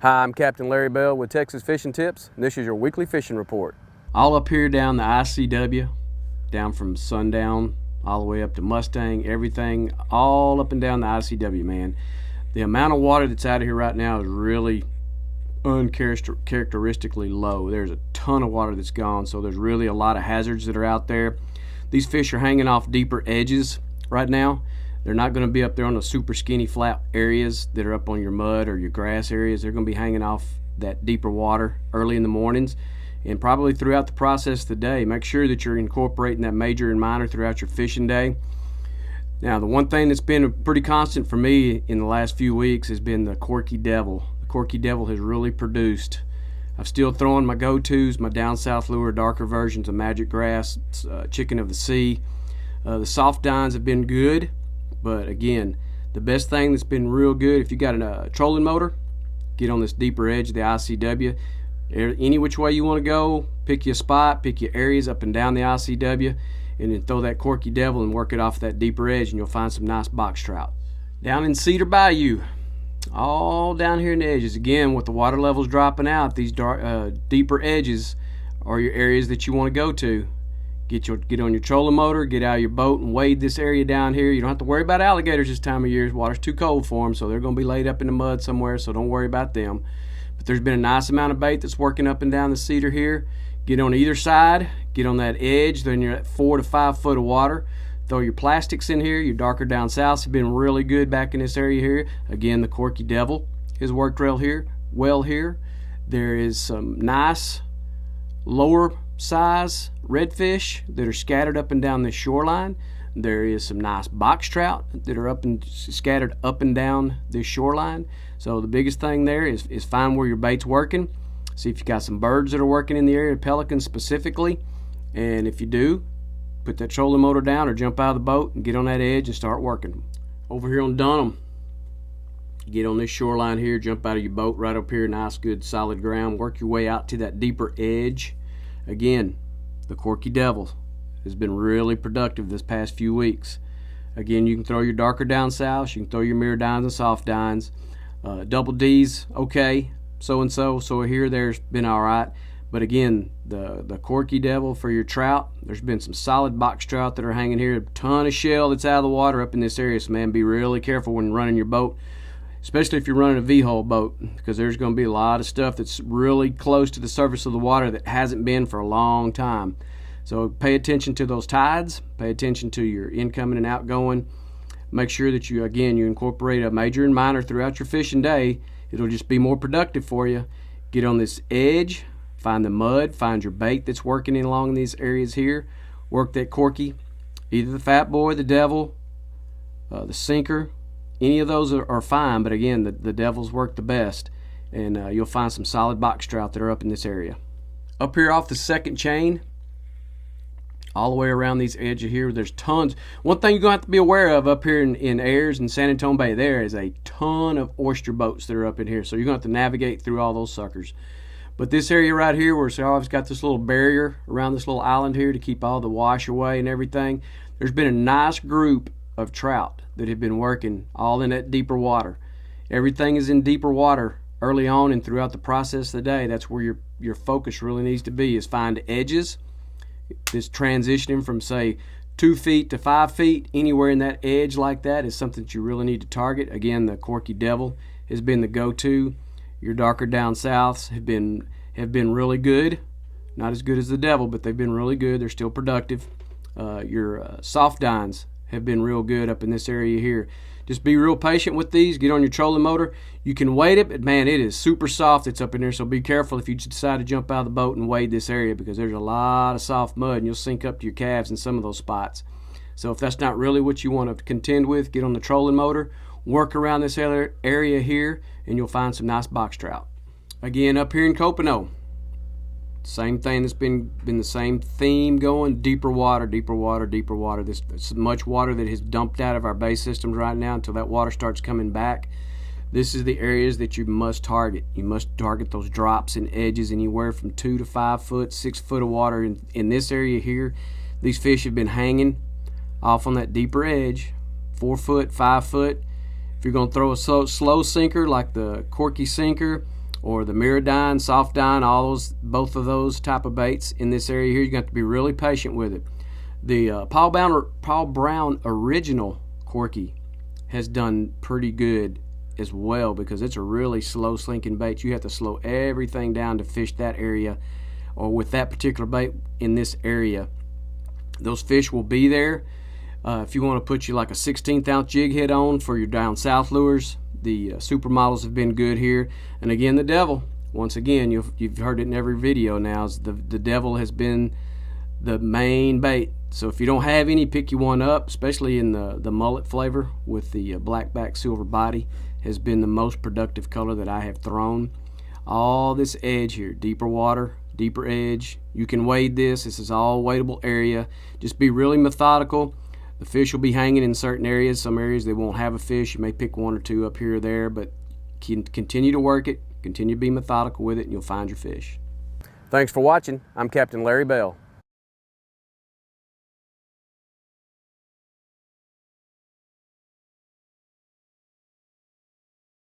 Hi, I'm Captain Larry Bell with Texas Fishing Tips, and this is your weekly fishing report. All up here down the ICW, down from Sundown all the way up to Mustang, everything all up and down the ICW, man. The amount of water that's out of here right now is really uncharacteristically low. There's a ton of water that's gone, so there's really a lot of hazards that are out there. These fish are hanging off deeper edges right now. They're not going to be up there on the super skinny flat areas that are up on your mud or your grass areas. They're going to be hanging off that deeper water early in the mornings and probably throughout the process of the day. Make sure that you're incorporating that major and minor throughout your fishing day. Now, the one thing that's been pretty constant for me in the last few weeks has been the Corky Devil. The Corky Devil has really produced. I'm still throwing my go-tos, my down south lure, darker versions of Magic Grass, Chicken of the Sea. The soft dines have been good. But again, the best thing that's been real good, if you got a trolling motor, get on this deeper edge of the ICW. Any which way you want to go, pick your spot, pick your areas up and down the ICW, and then throw that Corky Devil and work it off that deeper edge, and you'll find some nice box trout. Down in Cedar Bayou, all down here in the edges, again, with the water levels dropping out, these deeper edges are your areas that you want to go to. Get on your trolling motor, get out of your boat and wade this area down here. You don't have to worry about alligators this time of year. The water's too cold for them, so they're going to be laid up in the mud somewhere, so don't worry about them. But there's been a nice amount of bait that's working up and down the cedar here. Get on either side, get on that edge, then you're at 4 to 5 foot of water. Throw your plastics in here. Your darker down souths have been really good back in this area here. Again, the Corky Devil has worked well here. There is some nice lower size redfish that are scattered up and down the shoreline. There is some nice box trout that are scattered up and down this shoreline. So the biggest thing there is find where your bait's working. See if you got some birds that are working in the area, pelicans specifically. And if you do, put that trolling motor down or jump out of the boat and get on that edge and start working. Over here on Dunham, get on this shoreline here, jump out of your boat right up here, nice good solid ground, work your way out to that deeper edge. Again, the Corky Devil has been really productive this past few weeks. Again, you can throw your darker down south, you can throw your mirror dines and soft dines. Double D's, okay, so-and-so, so here, there's been all right. But again, the Corky Devil for your trout, there's been some solid box trout that are hanging here. A ton of shell that's out of the water up in this area, so man, be really careful when running your boat, especially if you're running a V-hull boat, because there's going to be a lot of stuff that's really close to the surface of the water that hasn't been for a long time. So pay attention to those tides, pay attention to your incoming and outgoing. Make sure that you incorporate a major and minor throughout your fishing day. It'll just be more productive for you. Get on this edge, find the mud, find your bait that's working in along these areas here. Work that Corky, either the Fat Boy, the Devil, the Sinker. Any of those are fine, but again, the Devils work the best, and you'll find some solid box trout that are up in this area. Up here off the second chain, all the way around these edges here, there's tons. One thing you're going to have to be aware of up here in Ayers and San Antonio Bay, there is a ton of oyster boats that are up in here, so you're going to have to navigate through all those suckers. But this area right here, where I've got this little barrier around this little island here to keep all the wash away and everything, there's been a nice group of trout that have been working all in that deeper water. Everything is in deeper water early on and throughout the process of the day. That's where your focus really needs to be, is find edges. This transitioning from, say, 2 feet to 5 feet, anywhere in that edge like that is something that you really need to target. Again, the Corky Devil has been the go-to. Your darker down souths have been really good. Not as good as the Devil, but they've been really good. They're still productive. Your soft dines have been real good up in this area here. Just be real patient with these. Get on your trolling motor. You can wade it, but man, it is super soft. It's up in there, so be careful if you decide to jump out of the boat and wade this area, because there's a lot of soft mud and you'll sink up to your calves in some of those spots. So if that's not really what you want to contend with, get on the trolling motor, work around this area here, and you'll find some nice box trout. Again, up here in Copano, same thing. That's been the same theme going. Deeper water, deeper water, deeper water. There's much water that has dumped out of our bay systems right now until that water starts coming back. This is the areas that you must target. You must target those drops and edges anywhere from 2 to 5 foot, 6 foot of water. In this area here, these fish have been hanging off on that deeper edge, 4 foot, 5 foot. If you're going to throw a slow sinker like the Corky sinker, or the Miradine, soft dine, both of those type of baits in this area here. You're going to have to be really patient with it. The Paul Brown original Corky has done pretty good as well, because it's a really slow slinking bait. You have to slow everything down to fish that area, or with that particular bait in this area. Those fish will be there. If you want to put you like a 16th ounce jig head on for your down south lures, the supermodels have been good here. And again, the devil, once again, you've heard it in every video now, is the devil has been the main bait. So if you don't have any, pick you one up, especially in the mullet flavor with the black back silver body. Has been the most productive color that I have thrown. All this edge here, deeper water, deeper edge. You can wade this. This is all wadeable area. Just be really methodical. The fish will be hanging in certain areas. Some areas they won't have a fish. You may pick one or two up here or there, but continue to work it. Continue to be methodical with it, and you'll find your fish. Thanks for watching. I'm Captain Larry Bell.